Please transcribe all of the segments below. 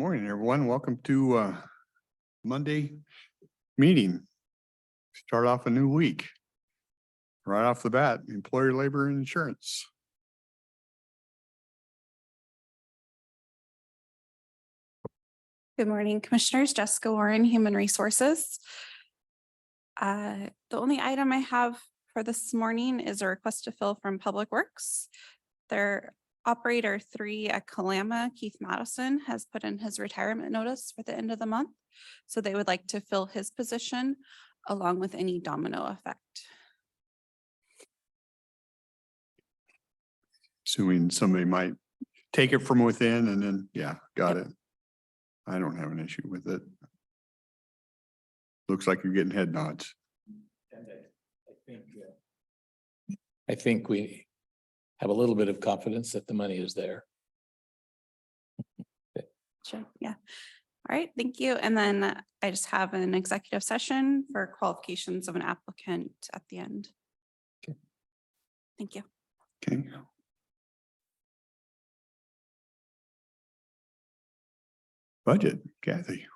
Morning, everyone. Welcome to Monday meeting. Start off a new week. Right off the bat, employer labor and insurance. Good morning, Commissioners. Jessica Warren, Human Resources. The only item I have for this morning is a request to fill from Public Works. Their operator 3 at Kalama, Keith Madison, has put in his retirement notice for the end of the month. So they would like to fill his position along with any domino effect. Assuming somebody might take it from within and then, yeah, got it. I don't have an issue with it. Looks like you're getting head nods. I think we have a little bit of confidence that the money is there. Sure. Yeah. All right. Thank you. And then I just have an executive session for qualifications of an applicant at the end. Okay. Thank you. Okay. Budget, Kathy.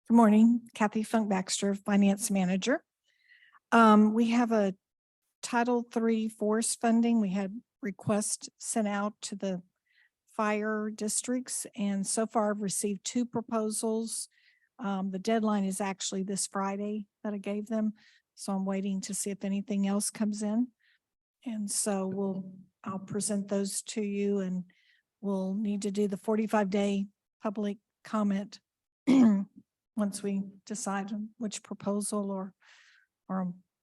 Good morning, Kathy Funk Baxter, Finance Manager. We have a Title III forest funding. We had requests sent out to the fire districts, and so far I've received 2 proposals. The deadline is actually this Friday that I gave them, so I'm waiting to see if anything else comes in. And so I'll present those to you, and we'll need to do the 45-day public comment once we decide on which proposal or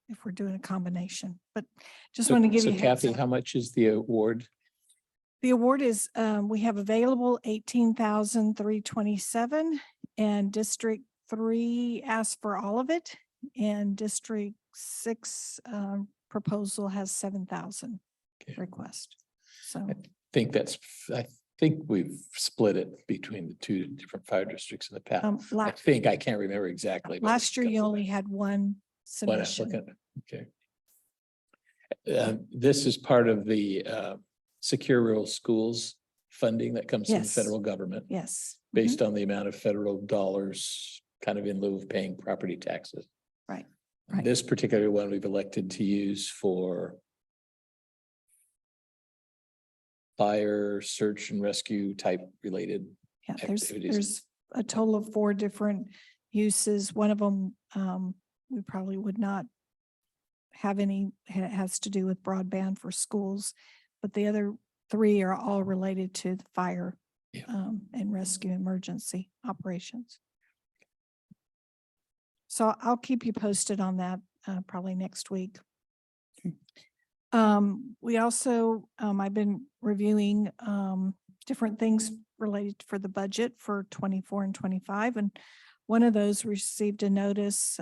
if we're doing a combination. But just want to give you a heads Kathy, up. how much is the award? The award is, we have available $18,327, and District 3 asked for all of it, and District 6 proposal has 7,000 request. So I think we've split it between the 2 different fire districts in the past. I can't remember exactly. but last year you only had one submission. Okay. This is part of the Secure Rural Schools funding that comes from the Yes. federal government. Yes. Based on the amount of federal dollars kind of in lieu of paying property taxes. Right. This particular one we've elected to use for fire, search and rescue type related Yeah, activities. there's a total of 4 different uses. One of them, we probably would not have any, it has to do with broadband for schools, but the other 3 are all related to the fire and rescue emergency operations. So I'll keep you posted on that probably next week. We also, I've been reviewing different things related for the budget for 24 and 25. And one of those received a notice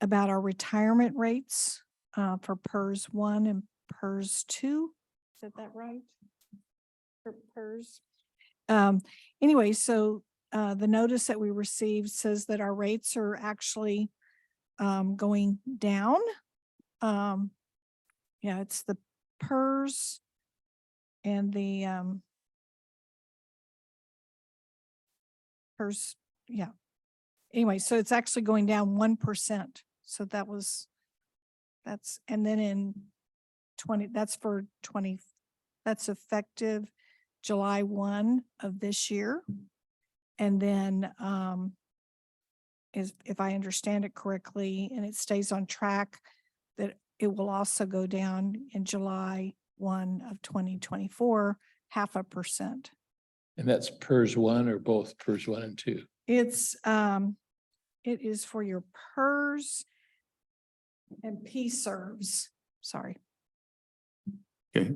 about our retirement rates for PERS 1 and PERS 2. Is that right? For PERS. Anyway, so the notice that we received says that our rates are actually going down. Yeah, it's the PERS and the PERS. Yeah. Anyway, so it's actually going down 1%. So and then in 20, that's for 20, that's effective July 1 of this year. And then if I understand it correctly, and it stays on track, that it will also go down in July 1 of 2024, 0.5%. And that's PERS 1 or both PERS 1 and 2? It's it is for your PERS and P-serves. Sorry. Okay.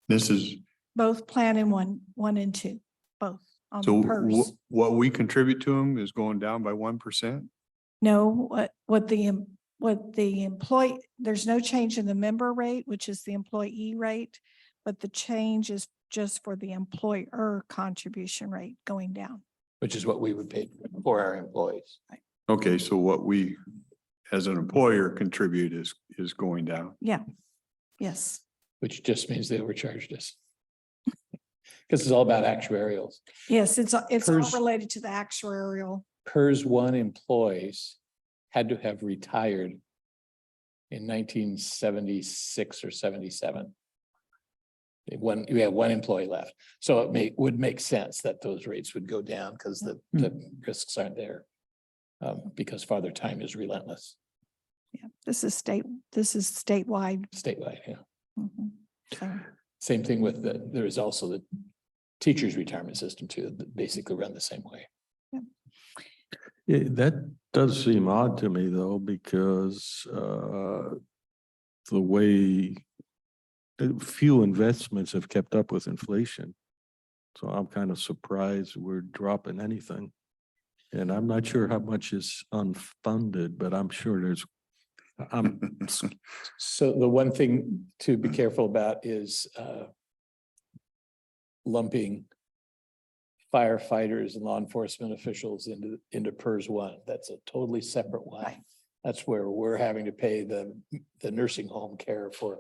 This is Both plan in one and 2, both on so the PERS. what we contribute to them is going down by 1%. No, what the employee, there's no change in the member rate, which is the employee rate, but the change is just for the employer contribution rate going down. Which is what we would pay for our employees. Okay, so what we as an employer contribute is going down. Yeah. Yes. which just means they overcharged us. Because it's all about actuarials. Yes, it's all PERS related to the actuarial. PERS 1 employees had to have retired in 1976 or 77. We had one employee left, so it would make sense that those rates would go down because the risks aren't there. Because Father Time is relentless. Yeah, this is statewide. Statewide, yeah. Mhm. So, Same thing with there is also the teachers' retirement system too, that basically run the same way. Yeah, that does seem odd to me though, because the way few investments have kept up with inflation. So I'm kind of surprised we're dropping anything. And I'm not sure how much is unfunded, but I'm sure there's, So the one thing to be careful about is lumping firefighters and law enforcement officials into PERS 1. That's a totally separate one. That's where we're having to pay the nursing home care for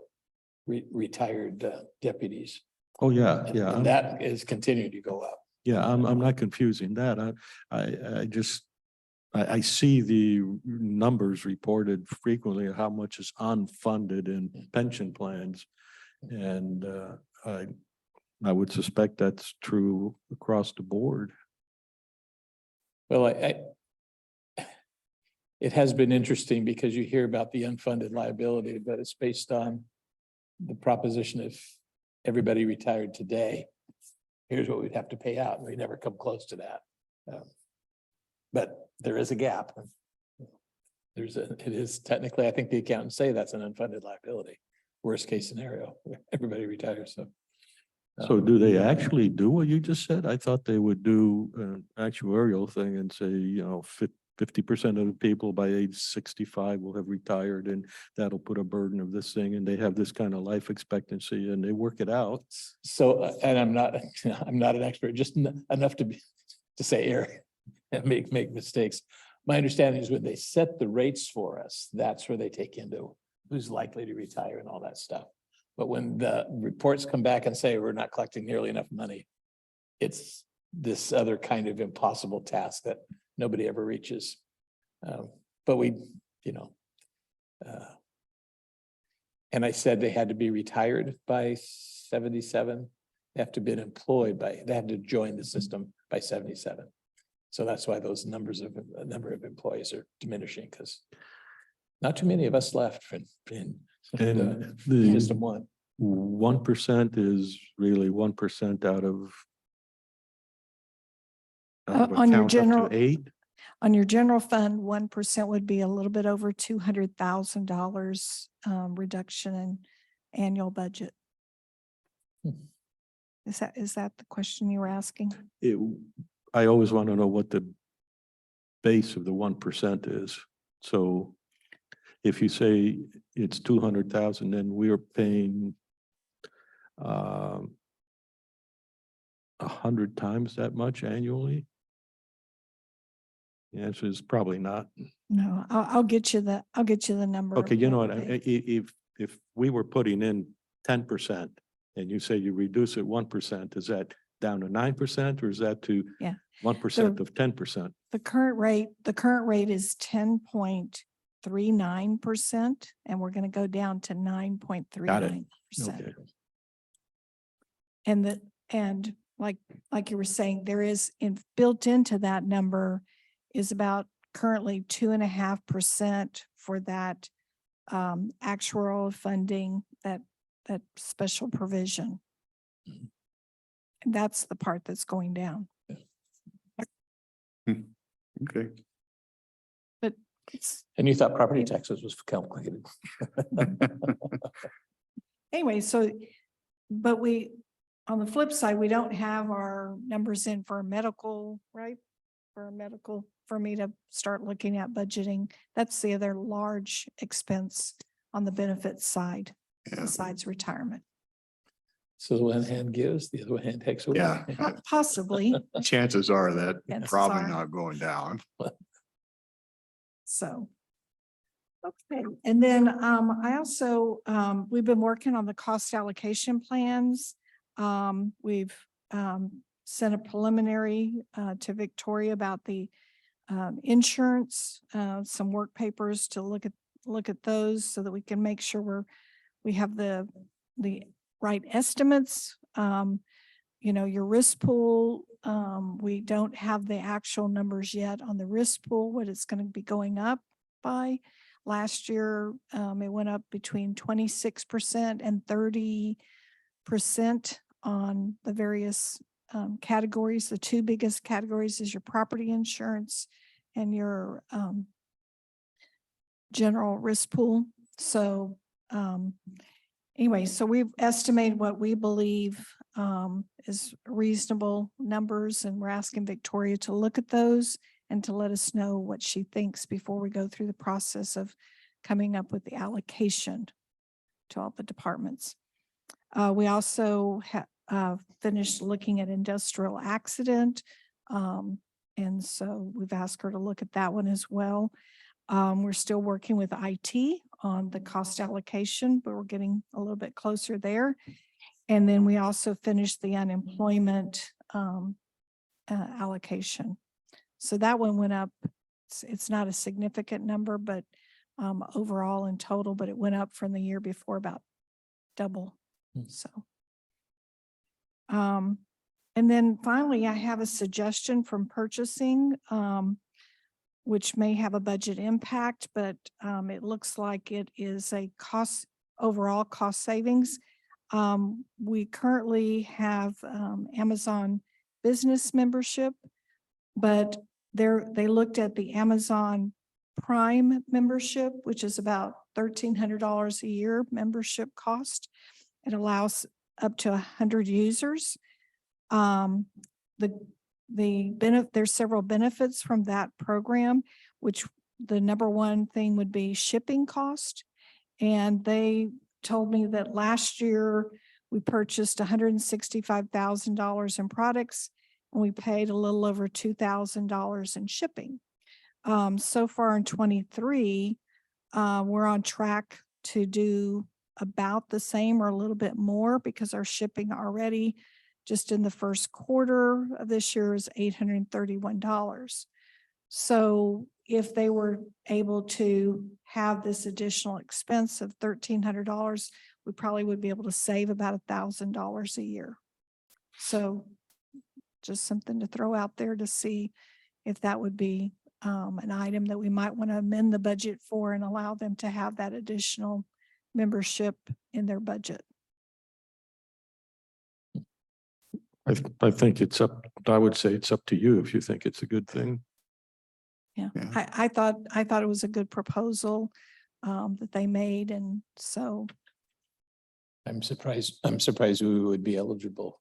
retired deputies. oh, yeah, And yeah. that is continuing to go up. Yeah, I'm not confusing that. I see the numbers reported frequently of how much is unfunded in pension plans. And I would suspect that's true across the board. Well, it has been interesting because you hear about the unfunded liability, but it's based on the proposition if everybody retired today, here's what we'd have to pay out. We never come close to that. But there is a gap. It is technically, I think the accountants say that's an unfunded liability. Worst case scenario, everybody retires. So do they actually do what you just said? I thought they would do an actuarial thing and say, 50% of the people by age 65 will have retired, and that'll put a burden of this thing, and they have this kind of life expectancy and they work it out. So, and I'm not an expert, just enough to say error and make mistakes. My understanding is when they set the rates for us, that's where they take into who's likely to retire and all that stuff. But when the reports come back and say we're not collecting nearly enough money, it's this other kind of impossible task that nobody ever reaches. But we, and I said they had to be retired by 77. They have to be employed they had to join the system by 77. So that's why those number of employees are diminishing, because not too many of us left in And system one. 1% is really 1% out of on your account up to general 8. On your general fund, 1% would be a little bit over $200,000 reduction in annual budget. Is that the question you were asking? I always want to know what the base of the 1% is. So if you say it's 200,000, then we are paying 100 times that much annually. The answer is probably not. No, I'll get you the number. Okay, you know what? what they- If we were putting in 10% and you say you reduce it 1%, is that down to 9% or is that to Yeah. 1% of 10%? The current rate is 10.39%, and we're going to go down to 9.39%. Okay. And like you were saying, there is built into that number is about currently 2.5% for that actuarial funding, that special provision. And that's the part that's going down. Okay. But it's, And you thought property taxes was complicated. anyway, but on the flip side, we don't have our numbers in for medical, right? For me to start looking at budgeting. That's the other large expense on the benefits side, Yeah. besides retirement. So the one hand gives, the other hand takes away. Yeah. Possibly. Chances are that Chances probably are. not going down. So. Okay, and then I also, we've been working on the cost allocation plans. We've sent a preliminary to Victoria about the insurance, some work papers to look at those so that we can make sure we have the right estimates. You know, your risk pool, we don't have the actual numbers yet on the risk pool, what it's going to be going up by. Last year, it went up between 26% and 30% on the various categories. The two biggest categories is your property insurance and your general risk pool. So anyway, so we've estimated what we believe is reasonable numbers, and we're asking Victoria to look at those and to let us know what she thinks before we go through the process of coming up with the allocation to all the departments. We also finished looking at industrial accident. And so we've asked her to look at that one as well. We're still working with IT on the cost allocation, but we're getting a little bit closer there. And then we also finished the unemployment allocation. So that one went up. It's not a significant number, but overall in total, but it went up from the year before about double. So, and then finally, I have a suggestion from purchasing, which may have a budget impact, but it looks like it is a overall cost savings. We currently have Amazon business membership, but they looked at the Amazon Prime membership, which is about $1,300 a year membership cost. It allows up to 100 users. There's several benefits from that program, which the number one thing would be shipping cost. And they told me that last year we purchased $165,000 in products, and we paid a little over $2,000 in shipping. So far in 23, we're on track to do about the same or a little bit more, because our shipping already just in the first quarter of this year is $831. So if they were able to have this additional expense of $1,300, we probably would be able to save about $1,000 a year. So just something to throw out there to see if that would be an item that we might want to amend the budget for and allow them to have that additional membership in their budget. I think I would say it's up to you if you think it's a good thing. Yeah, Yeah. I thought it was a good proposal that they made, and so I'm surprised we would be eligible.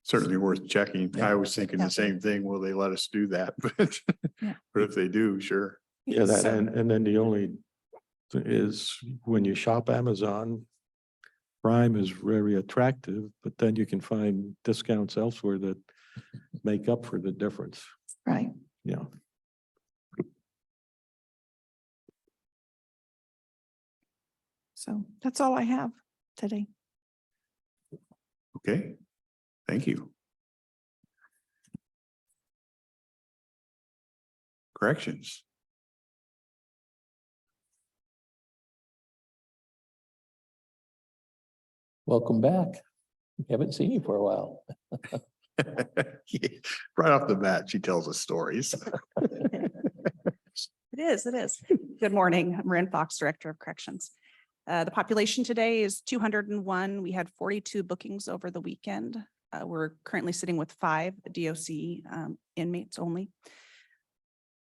Certainly worth checking. Yeah. I was thinking the same thing. Will they let us do that? But, Yeah. but if they do, sure. Yeah, that, so- and then the only is when you shop Amazon, Prime is very attractive, but then you can find discounts elsewhere that make up for the difference. right. Yeah. So that's all I have today. Okay. Thank you. Corrections. Welcome back. We haven't seen you for a while. Right off the bat, she tells us stories. It is. Good morning. I'm Marin Fox, Director of Corrections. The population today is 201. We had 42 bookings over the weekend. We're currently sitting with 5 DOC inmates only.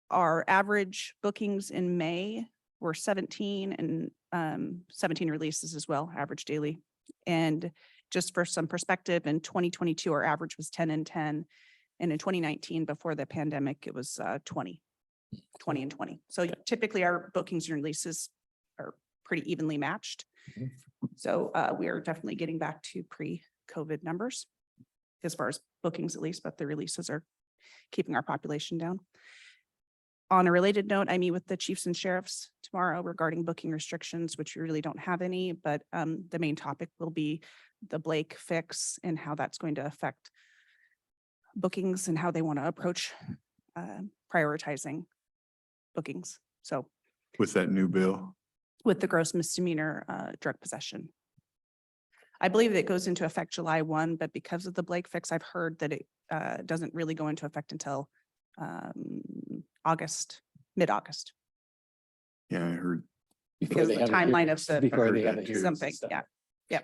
Our average bookings in May were 17 and 17 releases as well, average daily. And just for some perspective, in 2022, our average was 10 and 10. And in 2019, before the pandemic, it was 20 and 20. So typically our bookings and releases are pretty evenly matched. Mhm. So we are definitely getting back to pre-COVID numbers as far as bookings at least, but the releases are keeping our population down. On a related note, I meet with the chiefs and sheriffs tomorrow regarding booking restrictions, which we really don't have any, but the main topic will be the Blake fix and how that's going to affect bookings and how they want to approach prioritizing bookings. So With that new bill. with the gross misdemeanor drug possession. I believe that it goes into effect July 1, but because of the Blake fix, I've heard that it doesn't really go into effect until August, mid-August. Yeah, I heard. Before Because they the have a timeline hearing- of the- Before heard they have that a too. hearing and Something, stuff. yeah.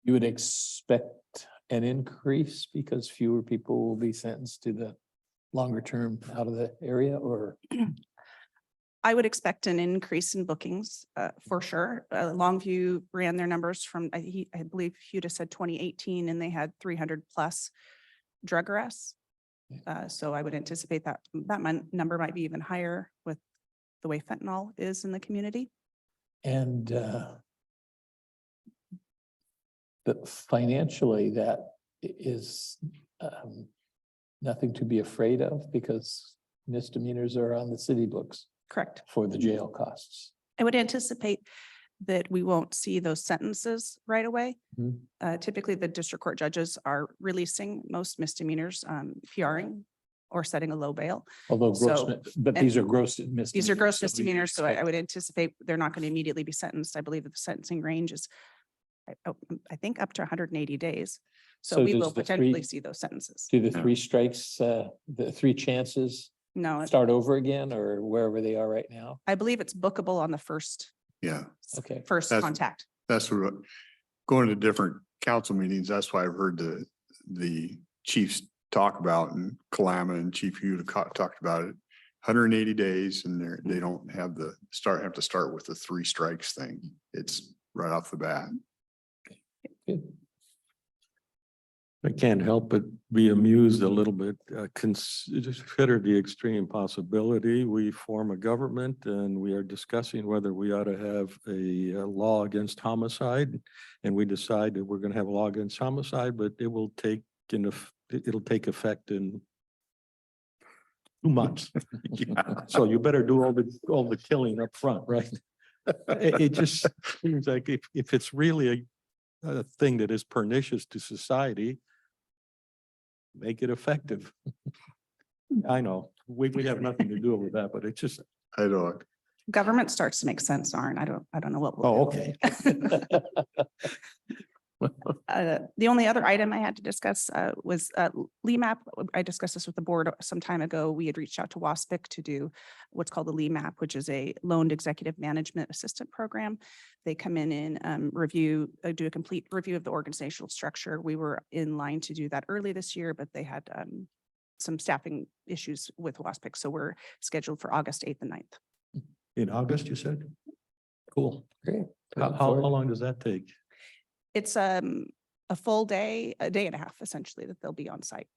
You would expect an increase because fewer people will be sentenced to the longer term out of the area, or? I would expect an increase in bookings for sure. Longview ran their numbers from, I believe Huda said 2018, and they had 300 plus drug arrests. So I would anticipate that number might be even higher with the way fentanyl is in the community. And but financially, that is nothing to be afraid of because misdemeanors are on the city books Correct. for the jail costs. I would anticipate that we won't see those sentences right away. Mhm. Typically, the district court judges are releasing most misdemeanors, PRing or setting a low bail. Although gross, So- but and these are gross misdemeanors. These are gross so you misdemeanors, so I expect- would anticipate they're not going to immediately be sentenced. I believe that the sentencing range is, I think, up to 180 days. So So we does will the potentially three- see those sentences. Do the Yeah. three strikes, the three chances No, start over again or wherever they are right now? I believe it's bookable on the first Yeah, Okay. That's- contact. that's what, going to different council meetings, that's why I've heard the chiefs talk about, and Kalama and Chief Hugh talked about it. 180 days, and they don't have have to start with the three strikes thing. It's right off the bat. Good. I can't help but be amused a little bit. Consider the extreme possibility. We form a government and we are discussing whether we ought to have a law against homicide. And we decide that we're going to have a law against homicide, but it'll take effect in 2 months. Yeah. So you better do all the killing up front, right? It just seems like if it's really a thing that is pernicious to society, make it effective. I know, we have nothing to do with that, but it's just, I don't. Government starts to make sense, Arn. I don't know what. we'll oh, do. okay. The only other item I had to discuss was LEMAP. I discussed this with the board some time ago. We had reached out to WASPIC to do what's called the LEMAP, which is a Loaned Executive Management Assistant Program. They come in and do a complete review of the organizational structure. We were in line to do that early this year, but they had some staffing issues with WASPIC. So we're scheduled for August 8th and 9th. In August, you said? Cool. Great. How long does that take? It's a full day, a day and a half essentially that they'll be on site.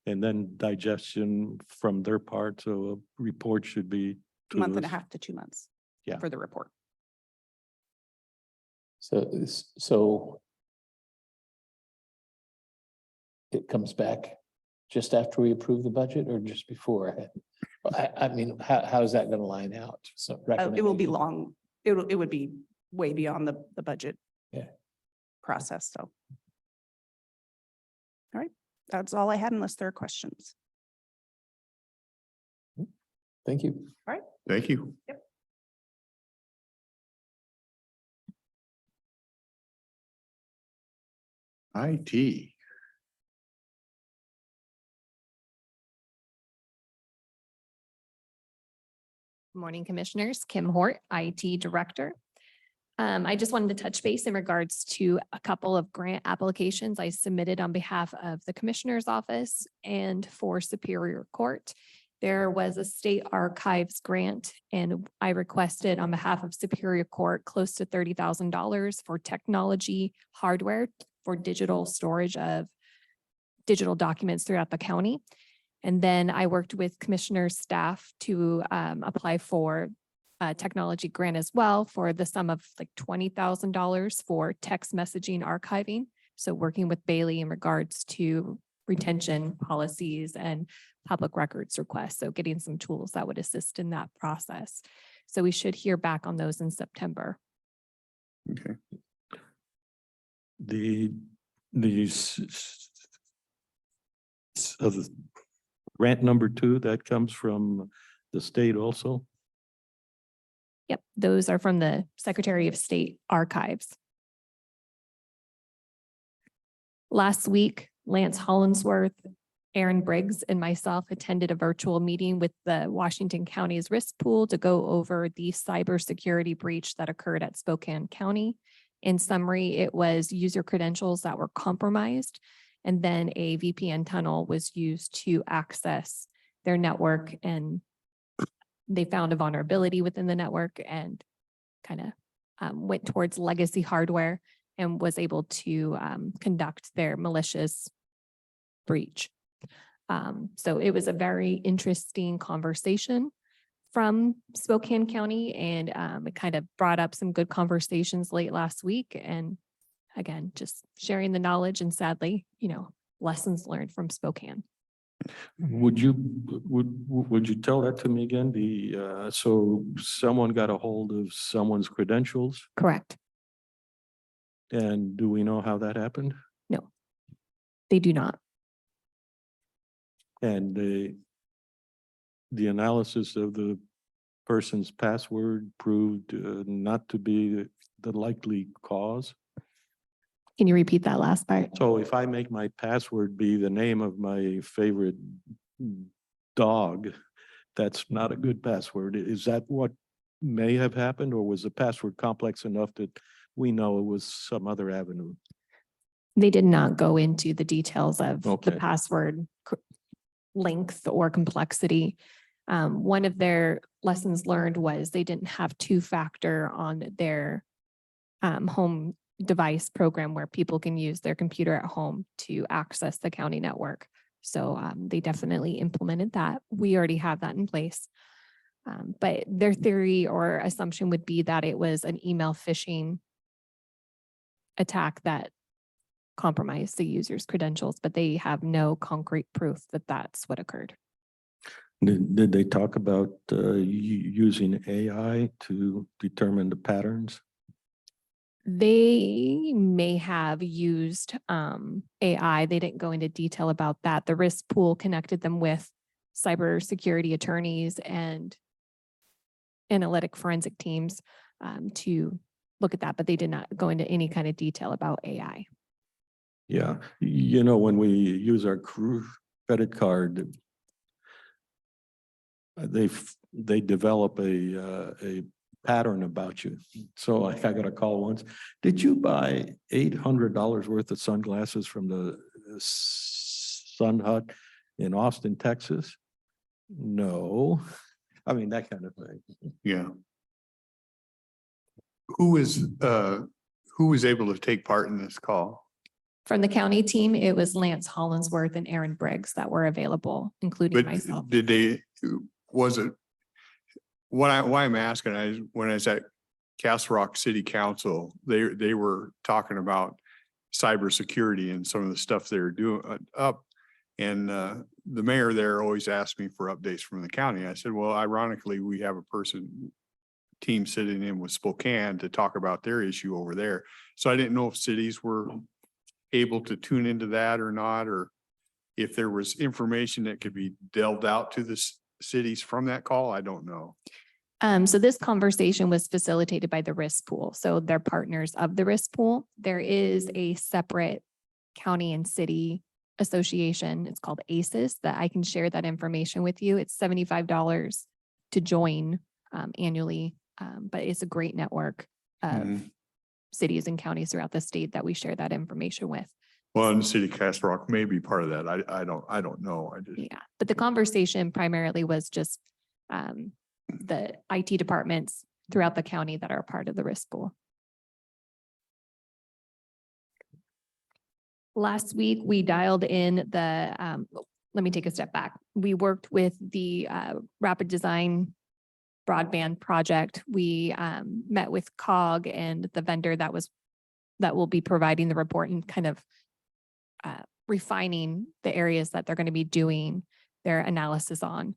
And then digestion from their part, so a report should be. to Month and a us. half to 2 months. Yeah. For the report. So it comes back just after we approve the budget or just before? I mean, how's that going to line out? So It will be recommendation. long. It would be way beyond the budget. Yeah. Process, so. All right, that's all I had unless there are questions. Thank you. Thank you. Yep. IT. Morning, Commissioners. Kim Hort, IT Director. I just wanted to touch base in regards to a couple of grant applications I submitted on behalf of the Commissioner's Office and for Superior Court. There was a state archives grant and I requested on behalf of Superior Court close to $30,000 for technology hardware for digital storage of digital documents throughout the county. And then I worked with Commissioner's staff to apply for a technology grant as well for the sum of like $20,000 for text messaging archiving. So working with Bailey in regards to retention policies and public records requests. So getting some tools that would assist in that process. So we should hear back on those in September. Okay. The grant number 2, that comes from the state also? Yep, those are from the Secretary of State Archives. Last week, Lance Hollinsworth, Aaron Briggs, and myself attended a virtual meeting with the Washington County's risk pool to go over the cybersecurity breach that occurred at Spokane County. In summary, it was user credentials that were compromised, and then a VPN tunnel was used to access their network, and they found a vulnerability within the network and kind of went towards legacy hardware and was able to conduct their malicious breach. So it was a very interesting conversation from Spokane County, and it kind of brought up some good conversations late last week. And again, just sharing the knowledge and sadly, lessons learned from Spokane. Would you tell that to me again? So someone got a hold of someone's credentials, Correct. and do we know how that happened? No, they do not. And the analysis of the person's password proved not to be the likely cause. Can you repeat that last part? So if I make my password be the name of my favorite dog, that's not a good password. Is that what may have happened, or was the password complex enough that we know it was some other avenue? They did not go into the details of Okay. the password length or complexity. One of their lessons learned was they didn't have 2-factor on their home device program where people can use their computer at home to access the county network. So they definitely implemented that. We already have that in place. But their theory or assumption would be that it was an email phishing attack that compromised the user's credentials, but they have no concrete proof that that's what occurred. Did they talk about using AI to determine the patterns? They may have used AI. They didn't go into detail about that. The risk pool connected them with cybersecurity attorneys and analytic forensic teams to look at that, but they did not go into any kind of detail about AI. Yeah, when we use our credit card, they develop a pattern about you. So I got a call once. Did you buy $800 worth of sunglasses from the Sun Hut in Austin, Texas? No. I mean, that kind of thing. Yeah. Who was able to take part in this call? From the county team, it was Lance Hollinsworth and Aaron Briggs that were available, including myself. Why I'm asking, when I was at Castle Rock City Council, they were talking about cybersecurity and some of the stuff they're doing up. And the mayor there always asked me for updates from the county. I said, well, ironically, we have a team sitting in with Spokane to talk about their issue over there. So I didn't know if cities were able to tune into that or not, or if there was information that could be delved out to the cities from that call. I don't know. So this conversation was facilitated by the risk pool. So they're partners of the risk pool. There is a separate county and city association. It's called ACES, that I can share that information with you. It's $75 to join annually, but it's a great network of cities and counties throughout the state that we share that information with. Well, and the city of Castle Rock may be part of that. I don't know. Yeah, but the conversation primarily was just the IT departments throughout the county that are a part of the risk pool. Last week, we dialed in the, let me take a step back. We worked with the Rapid Design broadband project. We met with COG and the vendor that will be providing the report and kind of refining the areas that they're going to be doing their analysis on.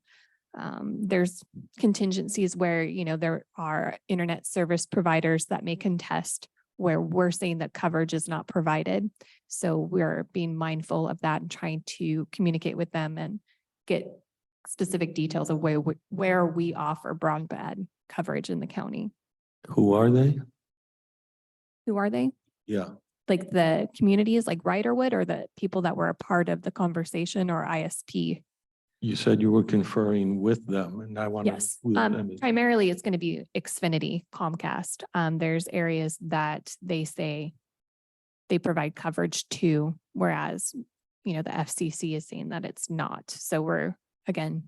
There's contingencies where, there are internet service providers that may contest where we're saying that coverage is not provided. So we're being mindful of that and trying to communicate with them and get specific details of where we offer broadband coverage in the county. Who are they? Who are they? Yeah. Like the communities like Riderwood, or the people that were a part of the conversation, or ISP? You said you were conferring with them and I want to. Yes, primarily it's going to be Xfinity, Comcast. There's areas that they say they provide coverage to, whereas, the FCC is saying that it's not. So we're, again,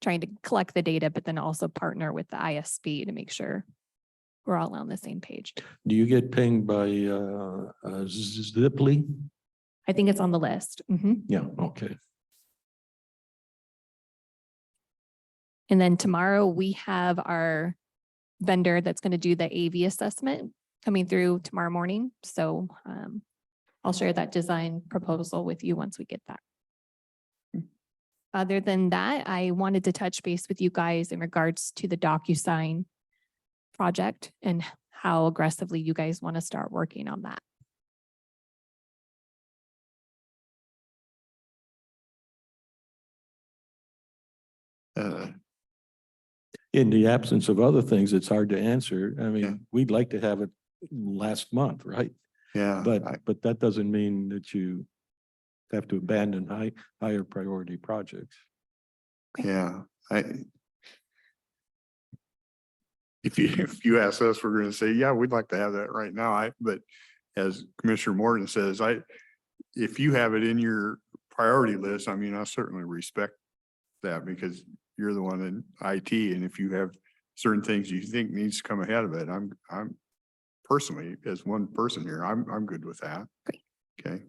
trying to collect the data, but then also partner with the ISP to make sure we're all on the same page. Do you get pinged by Ziply? I think it's on the list. Mhm. Yeah, okay. And then tomorrow we have our vendor that's going to do the AV assessment coming through tomorrow morning. So I'll share that design proposal with you once we get that. Other than that, I wanted to touch base with you guys in regards to the DocuSign project and how aggressively you guys want to start working on that. In the absence of other things, it's hard to answer. I Yeah. mean, we'd like to have it last month, right? Yeah. But that doesn't mean that you have to abandon higher priority projects. Yeah, if you ask us, we're gonna say, yeah, we'd like to have that right now. But as Commissioner Morton says, if you have it in your priority list, I mean, I certainly respect that because you're the one in IT, and if you have certain things you think needs to come ahead of it, I'm personally, as one person here, I'm good with that. Great. Okay.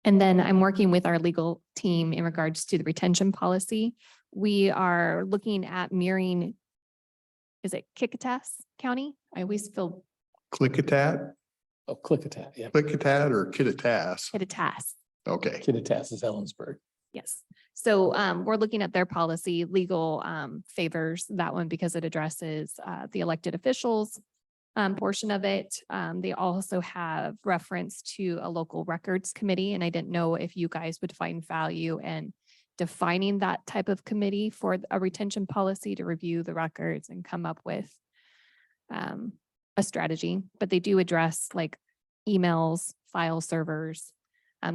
And then I'm working with our legal team in regards to the retention policy. We are looking at mirroring, is it Kickatas County? I always feel Clickitat, Oh, Clickitat, yeah. Clickitat or Kittitas? Kickatas. Okay. Kittitas is Ellensburg. Yes. So we're looking at their policy, legal favors that one because it addresses the elected officials portion of it. They also have reference to a local records committee, and I didn't know if you guys would find value in defining that type of committee for a retention policy to review the records and come up with a strategy. But they do address like emails, file servers,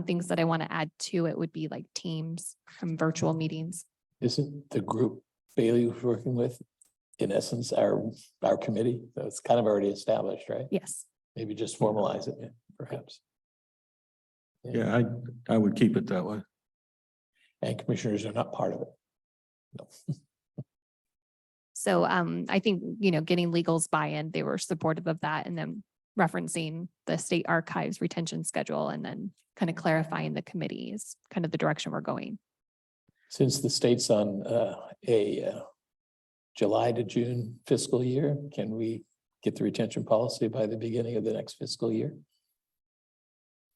things that I want to add to it would be like Teams and virtual meetings. Isn't the group Bailey was working with, in essence, our committee? So it's kind of already established, right? Yes. Maybe just formalize it, yeah, perhaps. Yeah, I would keep it that way. And commissioners are not part of it. No. So I think, getting legal's buy-in, they were supportive of that, and then referencing the state archives retention schedule and then kind of clarifying the committee is kind of the direction we're going. Since the state's on a July to June fiscal year, can we get the retention policy by the beginning of the next fiscal year?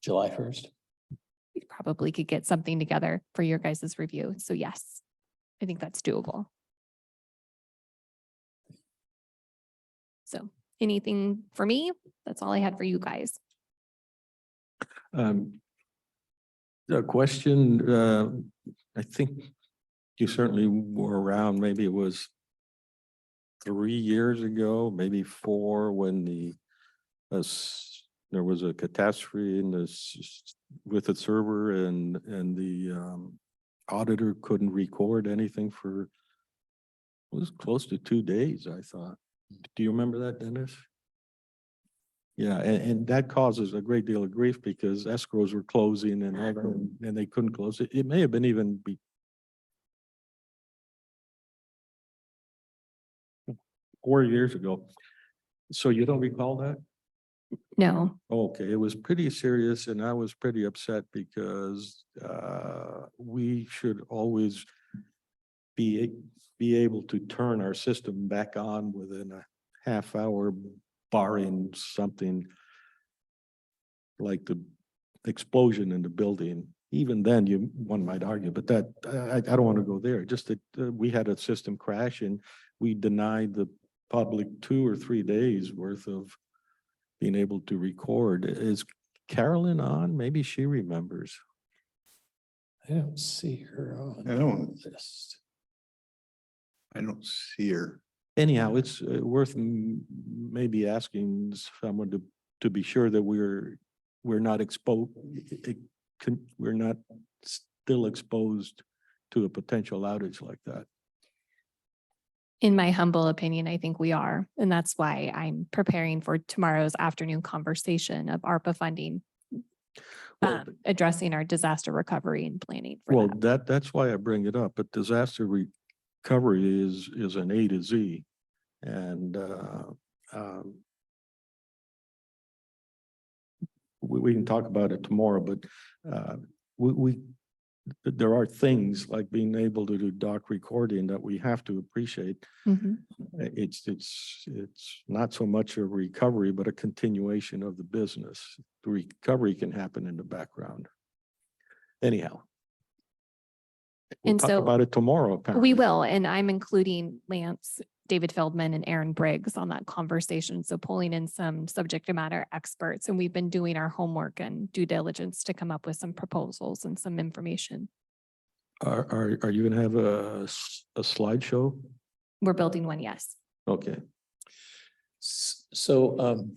July 1st? We probably could get something together for your guys' review. So yes, I think that's doable. So anything for me? That's all I had for you guys. A question, I think you certainly were around, maybe it was 3 years ago, maybe 4, when there was a catastrophe in this with the server and the auditor couldn't record anything for, it was close to 2 days, I thought. Do you remember that, Dennis? Yeah, and that causes a great deal of grief because escrows were closing and they couldn't close it. It may have been even 4 years ago. So you don't recall that? No. Okay, it was pretty serious and I was pretty upset because we should always be able to turn our system back on within a half hour, barring something like the explosion in the building, even then one might argue, but that, I don't want to go there. Just that we had a system crash and we denied the public 2 or 3 days worth of being able to record. Is Carolyn on? Maybe she remembers. I don't see her on I don't. the list. I don't see her. Anyhow, it's worth maybe asking someone to be sure that we're not exposed, we're not still exposed to a potential outage like that. In my humble opinion, I think we are, and that's why I'm preparing for tomorrow's afternoon conversation of ARPA funding, Well, addressing our disaster recovery and planning for well, that. that's why I bring it up, but disaster recovery is an A to Z. And we can talk about it tomorrow, but there are things like being able to do doc recording that we have to appreciate. Mhm. It's not so much a recovery, but a continuation of the business. The recovery can happen in the background. Anyhow. We'll And talk so about it tomorrow, apparently. We will, and I'm including Lance, David Feldman, and Aaron Briggs on that conversation. So pulling in some subject matter experts, and we've been doing our homework and due diligence to come up with some proposals and some information. Are you gonna have a slideshow? We're building one, yes. Okay. So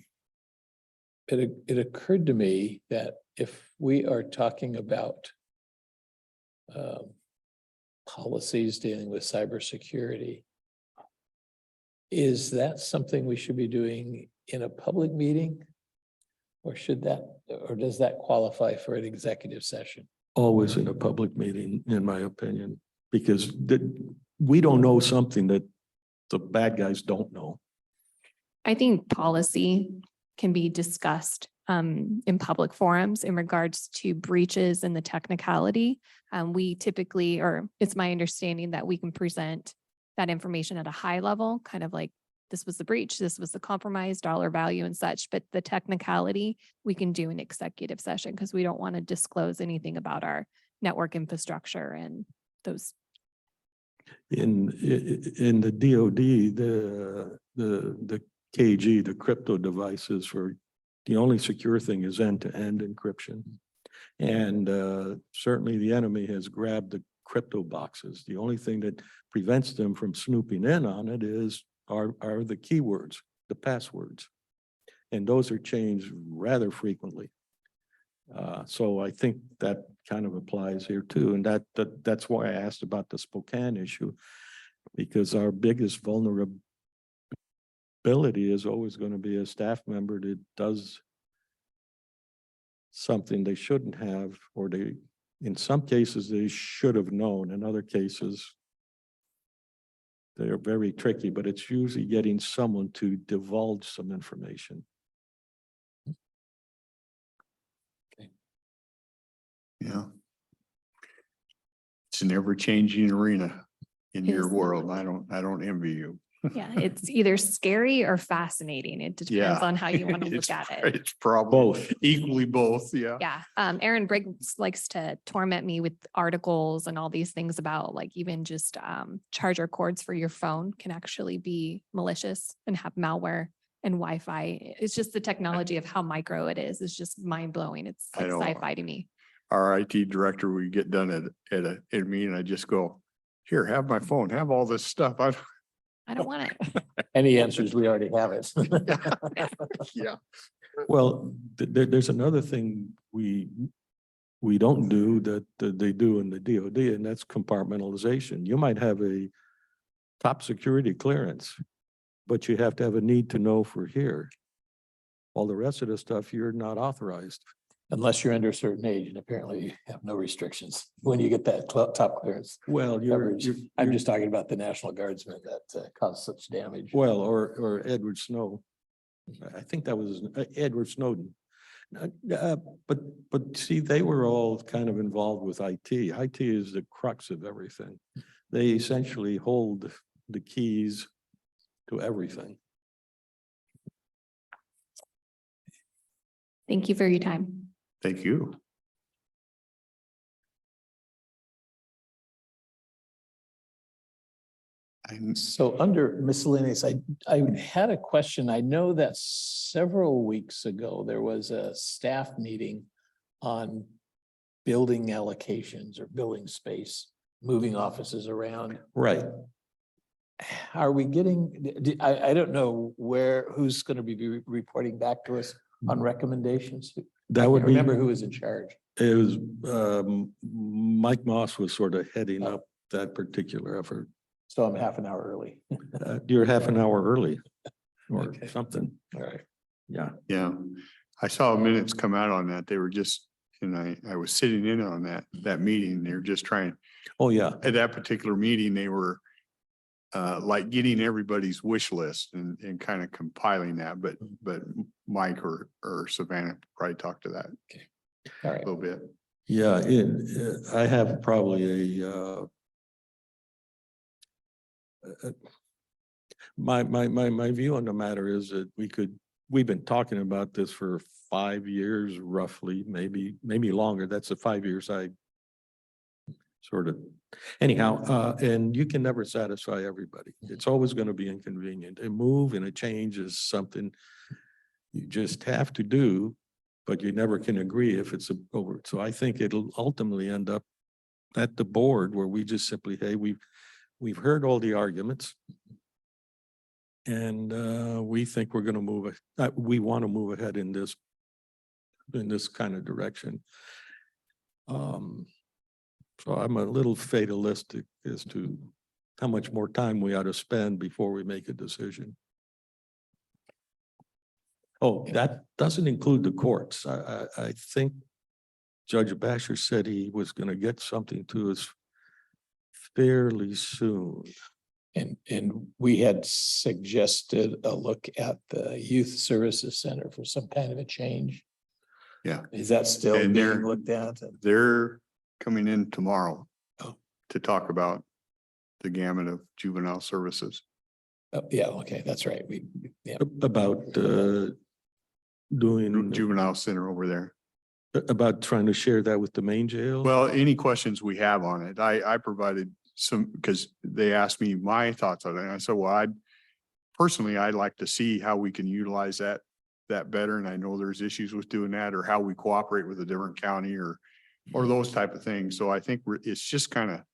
it occurred to me that if we are talking about policies dealing with cybersecurity, is that something we should be doing in a public meeting? Or does that qualify for an executive session? Always in a public meeting, in my opinion, because we don't know something that the bad guys don't know. I think policy can be discussed in public forums in regards to breaches and the technicality. We typically, or it's my understanding that we can present that information at a high level, kind of like this was the breach, this was the compromise, dollar value and such, but the technicality we can do an executive session because we don't want to disclose anything about our network infrastructure and those. In the DoD, the KG, the crypto devices for the only secure thing is end-to-end encryption. And certainly the enemy has grabbed the crypto boxes. The only thing that prevents them from snooping in on it are the keywords, the passwords. And those are changed rather frequently. So I think that kind of applies here too. And that's why I asked about the Spokane issue, because our biggest vulnerability is always going to be a staff member that does something they shouldn't have, or in some cases, they should have known. In other cases, they are very tricky, but it's usually getting someone to divulge some information. Yeah. It's an ever-changing arena in your Is. world. I don't envy you. Yeah, it's either scary or fascinating. It depends Yeah. on how you want to look It's at it. It's probably Both. equally both, yeah. Yeah, Aaron Briggs likes to torment me with articles and all these things about like even just charger cords for your phone can actually be malicious and have malware and Wi-Fi. It's just the technology of how micro it is. It's just mind blowing. It's I like know. sci-fi to me. Our IT director, we get done at a meeting, I just go, here, have my phone, have all this stuff. I don't want it. Any answers, we already have it. Yeah. Well, there's another thing we don't do that they do in the DoD, and that's compartmentalization. You might have a top security clearance, but you have to have a need to know for here. All the rest of the stuff, you're not authorized. Unless you're under a certain age, and apparently you have no restrictions when you get that top clearance. Well, coverage. I'm just talking about the National Guardsmen that caused such damage. well, or Edward Snow. I think that was Edward Snowden. But see, they were all kind of involved with IT. IT is the crux of everything. They essentially hold the keys to everything. Thank you for your time. Thank you. And So under miscellaneous, I had a question. I know that several weeks ago, there was a staff meeting on building allocations or building space, moving offices around. Right. Are we getting, I don't know who's going to be reporting back to us on recommendations. That I would can't be, remember who was in charge. it was, Mike Moss was sort of heading Oh. up that particular effort. So I'm half an hour early. You're half an hour early or Okay. something. All right. Yeah. yeah, I saw minutes come out on that. They were just, and I was sitting in on that meeting. They were just trying, Oh, yeah. at that particular meeting, they were like getting everybody's wish list and kind of compiling that, but Mike or Savannah probably talked to that All a right. little bit. Yeah, I have probably my view on the matter is that we've been talking about this for 5 years roughly, maybe longer. That's the 5 years I sort of, anyhow, and you can never satisfy everybody. It's always going to be inconvenient. A move and a change is something you just have to do, but you never can agree if it's over. So I think it'll ultimately end up at the board where we just simply, hey, we've heard all the arguments. And we think we're going to move, we want to move ahead in this kind of direction. So I'm a little fatalistic as to how much more time we ought to spend before we make a decision. Oh, that doesn't include the courts. I think Judge Basher said he was going to get something to us fairly soon. And we had suggested a look at the Youth Services Center for some kind of a change. Yeah. Is that still And being they're- looked at? They're coming in tomorrow Oh. to talk about the gamut of juvenile services. Oh, yeah, okay, that's right. Yeah. About doing, Juvenile center over there. about trying to share that with the main jail? Well, any questions we have on it, I provided some, because they asked me my thoughts on it. And I said, well, I'd like to see how we can utilize that better. And I know there's issues with doing that, or how we cooperate with a different county or those type of things. So I think it's just kind of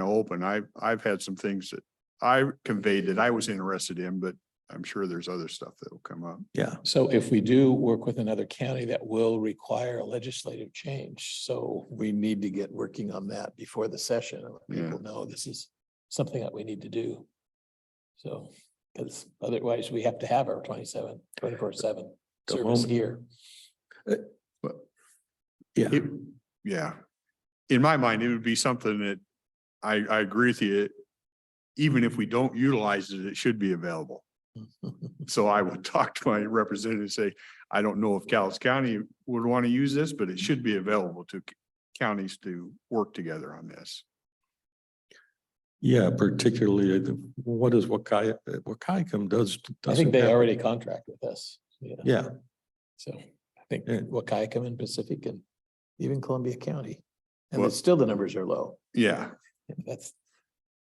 open. I've had some things that I conveyed that I was interested in, but I'm sure there's other stuff that will come up. Yeah. So if we do work with another county, that will require a legislative change. So we need to get working on that before the session and let Yeah. people know this is something that we need to do. So, because otherwise we have to have our 24/7 The service moment- here. Yeah. Yeah. In my mind, it would be something that I agree with you. Even if we don't utilize it, it should be available. So I would talk to my representative and say, I don't know if Calhoun County would want to use this, but it should be available to counties to work together on this. Yeah, particularly what is Wakaicum does. I think doesn't they have- already contract with us. Yeah, So I think Yeah. Wakaicum and Pacific and even Columbia County. And Well- it's still the numbers are low. Yeah. That's,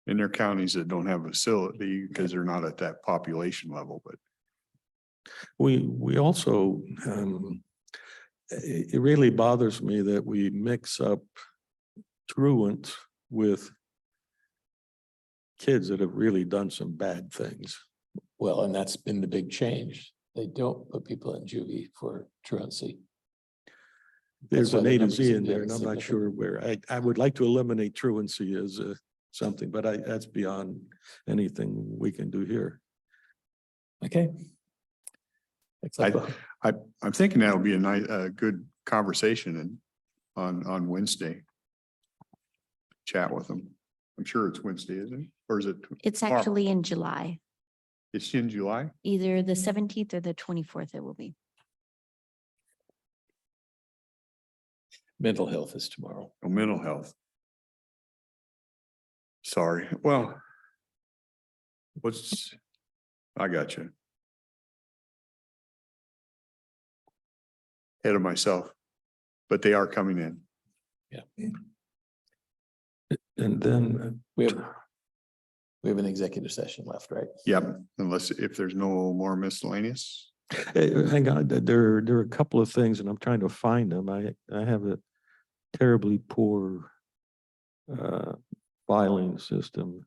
And there are counties that don't have a facility because they're not at that population level, but we also, it really bothers me that we mix up truant with kids that have really done some bad things. well, and that's been the big change. They don't put people in juvie for truancy. There's why an the A to numbers Z are in there, very and I'm not significant. sure where. I would like to eliminate truancy as something, but that's beyond anything we can do here. Okay. Except, I'm thinking that'll be a good conversation on Wednesday. Chat with them. I'm sure it's Wednesday, isn't it? Or is it? It's tomorrow? actually in July, It's in July? either the 17th or the 24th it will be. mental health is tomorrow. Oh, mental health. Sorry. Well, I got you. ahead of myself, but they are coming in. And then We have an executive session left, right? Yep, unless if there's no more miscellaneous. hang on, there are a couple of things and I'm trying to find them. I have a terribly poor filing system.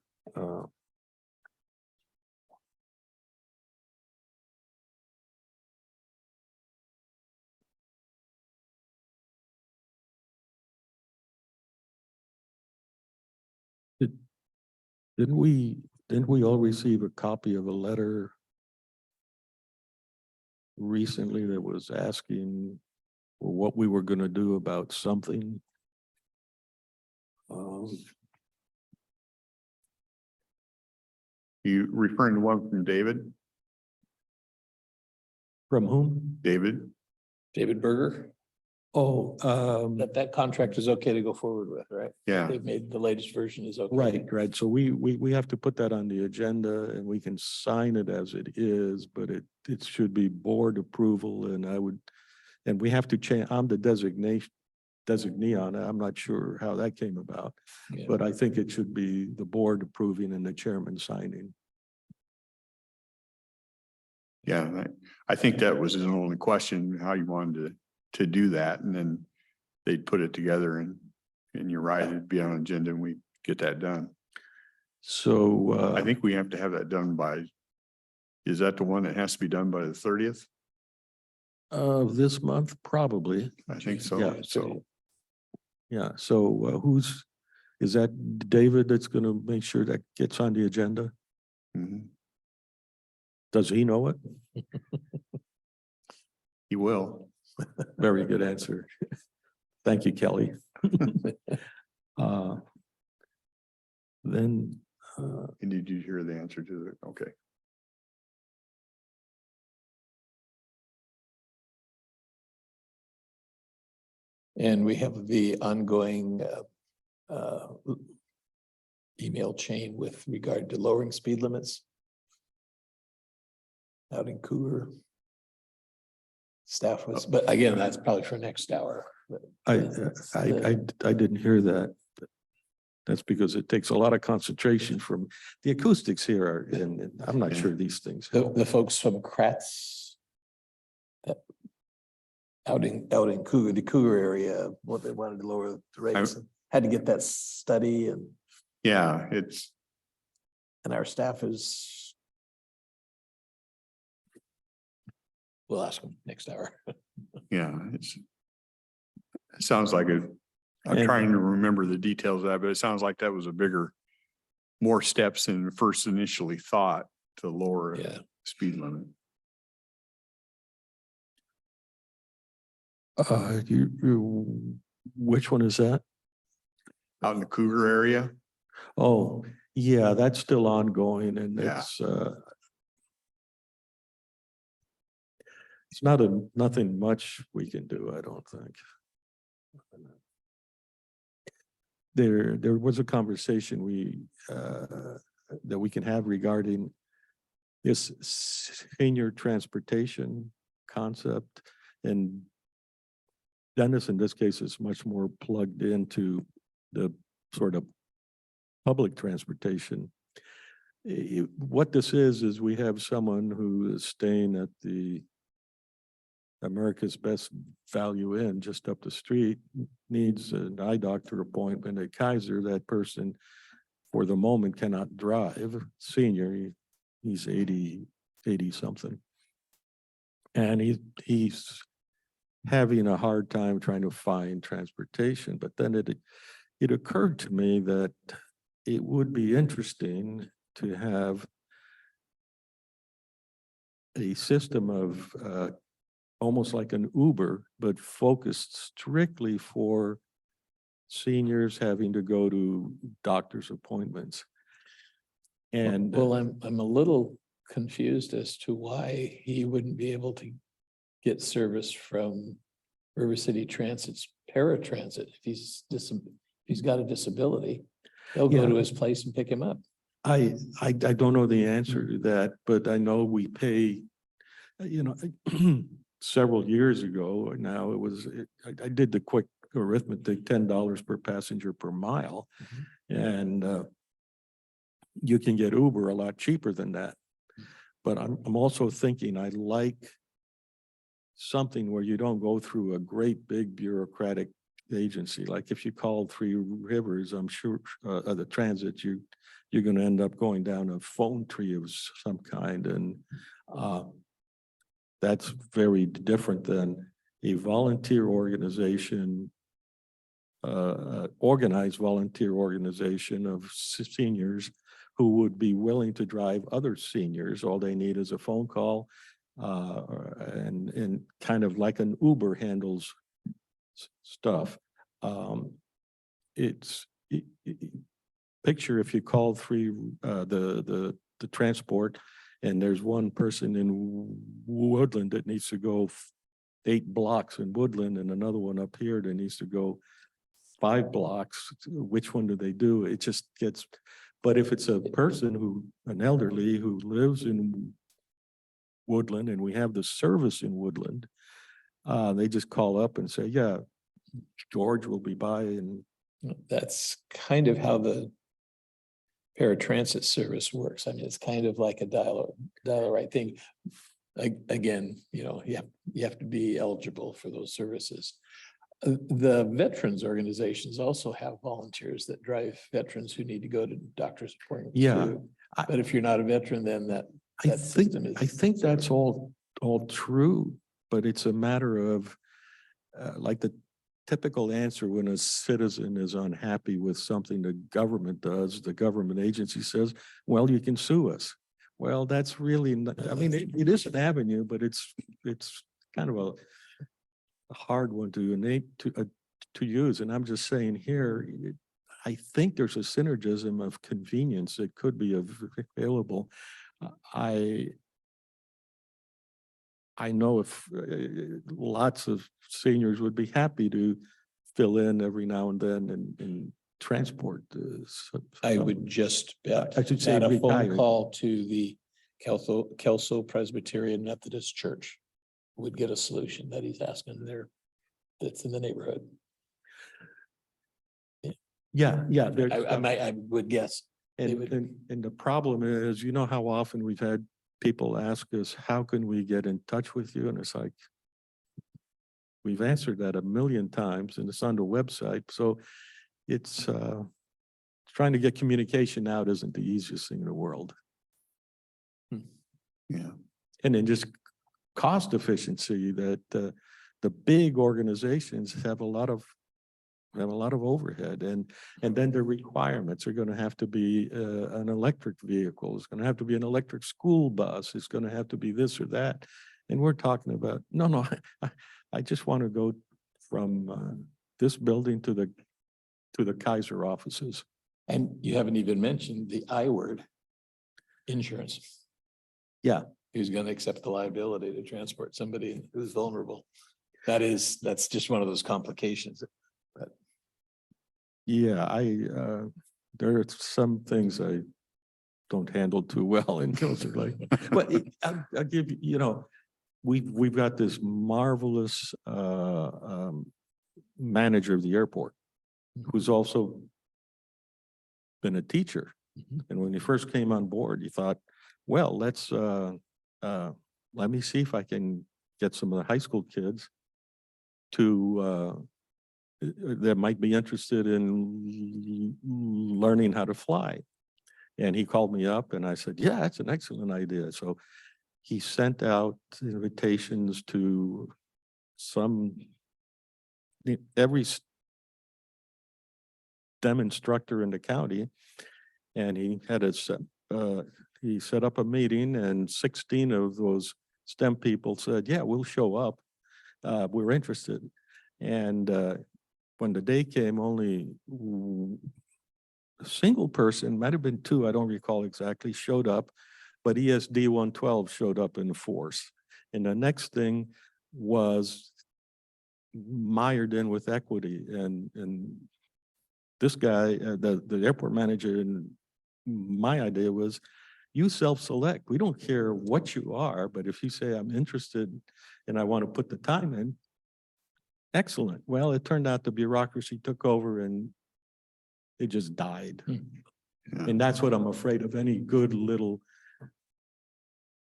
Did- Didn't we all receive a copy of a letter recently that was asking for what we were gonna do about something? You referring to one from David? From whom? David? David Berger, Oh, that contract is okay to go forward with, right? Yeah, They've made the latest version is okay. right. So we have to put that on the agenda and we can sign it as it is, but it should be board approval and we have to change, I'm the designee on it. I'm not sure how that came about, Yeah. but I think it should be the board approving and the chairman signing. yeah. I think that was his only question, how you wanted to do that, and then they'd put it together and you're right, it'd be on agenda and we get that done. So I think we have to have that done by, is that the one that has to be done by the 30th? of this month, probably. I think so. Yeah, So, Yeah, so is that David that's gonna make sure that gets on the agenda? mhm, Does he know it? he will. Very good answer. Thank you, Kelly. Then, And did you hear the answer to it? Okay. And we have the ongoing email chain with regard to lowering speed limits out in Cougar. Staff was, but again, that's probably for next hour. but I the- didn't hear that. That's because it takes a lot of concentration from, the acoustics here are, and I'm not sure these things help. The folks from Kratz that out in Cougar, the Cougar area, what they wanted to lower the rates, had to get that study and Yeah, our staff is. We'll ask them next hour. yeah, it sounds like I'm And- trying to remember the details of that, but it sounds like that was more steps than first initially thought to lower Yeah. speed limit. Which one is that? Out in the Cougar area. Oh, yeah, that's still ongoing and Yeah. it's nothing much we can do, I don't think. There was a conversation that we can have regarding this senior transportation concept, and Dennis in this case is much more plugged into the sort of public transportation. What this is we have someone who is staying at the America's Best Value Inn just up the street, needs an eye doctor appointment at Kaiser. That person for the moment cannot drive, senior, he's 80 something. And he's having a hard time trying to find transportation. But then it occurred to me that it would be interesting to have a system of almost like an Uber, but focused strictly for seniors having to go to doctor's appointments. And Well, I'm a little confused as to why he wouldn't be able to get service from River City Transit's paratransit if he's got a disability. They'll go Yeah. to his place and pick him up. I don't know the answer to that, but I know we pay, several years ago. Now it was, I did the quick arithmetic, $10 per passenger per mile. And you can get Uber a lot cheaper than that. But I'm also thinking I like something where you don't go through a great big bureaucratic agency. Like if you call Three Rivers, I'm sure the transit, you're going to end up going down a phone tree of some kind. And that's very different than a volunteer organization, organized volunteer organization of seniors who would be willing to drive other seniors. All they need is a phone call, and kind of like an Uber handles stuff. Picture if you call the transport, and there's one person in Woodland that needs to go 8 blocks in Woodland, and another one up here that needs to go 5 blocks. Which one do they do? It just gets. But if it's a person an elderly who lives in Woodland, and we have the service in Woodland, they just call up and say, yeah, George will be by. And That's kind of how the paratransit service works. I mean, it's kind of like a dial right thing. Again, you have to be eligible for those services. The veterans organizations also have volunteers that drive veterans who need to go to doctor's appointments. Yeah, too. But if you're not a veteran, then that I system is. think that's all true, but it's a matter of like the typical answer when a citizen is unhappy with something the government does, the government agency says, well, you can sue us. Well, that's really not, I mean, it is an avenue, but it's kind of a hard one to use. And I'm just saying here, I think there's a synergism of convenience that could be available. I know if lots of seniors would be happy to fill in every now and then and transport. I would just bet I should say that a phone retired. call to the Kelso Presbyterian Methodist Church would get a solution that he's asking there that's in the neighborhood. Yeah. I would guess. they would- And the problem is, how often we've had people ask us, how can we get in touch with you? And it's like, we've answered that 1,000,000 times, and it's on the website. So it's trying to get communication out isn't the easiest thing in the world. Yeah. And then just cost efficiency that the big organizations have a lot of overhead, and then the requirements are going to have to be an electric vehicle. It's going to have to be an electric school bus. It's going to have to be this or that. And we're talking about, no, I just want to go from this building to the Kaiser offices. And you haven't even mentioned the I word, insurance. Yeah. Who's going to accept the liability to transport somebody who's vulnerable? That's just one of those complications. But Yeah, there are some things I don't handle too well, and those are like, but I'll give you, we've got this marvelous manager of the airport who's also been a teacher. And when he first came on board, he thought, well, let me see if I can get some of the high school kids that might be interested in learning how to fly. And he called me up and I said, yeah, that's an excellent idea. So he sent out invitations to every STEM instructor in the county. And he had he set up a meeting, and 16 of those STEM people said, yeah, we'll show up. We're interested. And when the day came, only a single person, might have been 2, I don't recall exactly, showed up, but ESD 112 showed up in force. And the next thing was mired in with equity. And this guy, the airport manager, and my idea was, You self-select. We don't care what you are, but if you say, I'm interested and I want to put the time in, excellent. Well, it turned out the bureaucracy took over and it just died. Yeah. And that's what I'm afraid of, any good little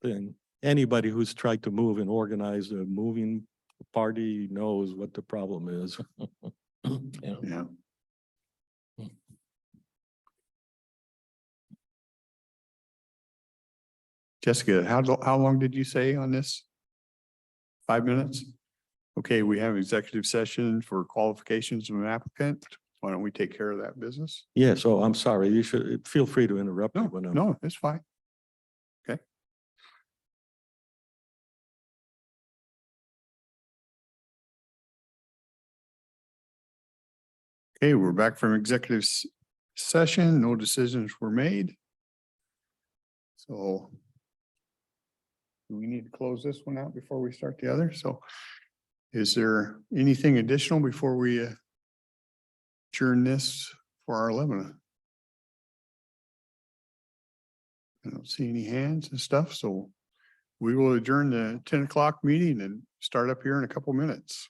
thing. Anybody who's tried to move and organize a moving party knows what the problem is. Yeah. Yeah. Jessica, how long did you say on this? 5 minutes? Okay, we have executive session for qualifications of an applicant. Why don't we take care of that business? Yeah, so I'm sorry, you should, feel free to interrupt me No, when I'm. no, it's fine. Okay. Okay, we're back from executive session. No decisions were made. So do we need to close this one out before we start the other? So is there anything additional before we adjourn this for our 11? I don't see any hands and stuff, so we will adjourn the 10 o'clock meeting and start up here in a couple minutes.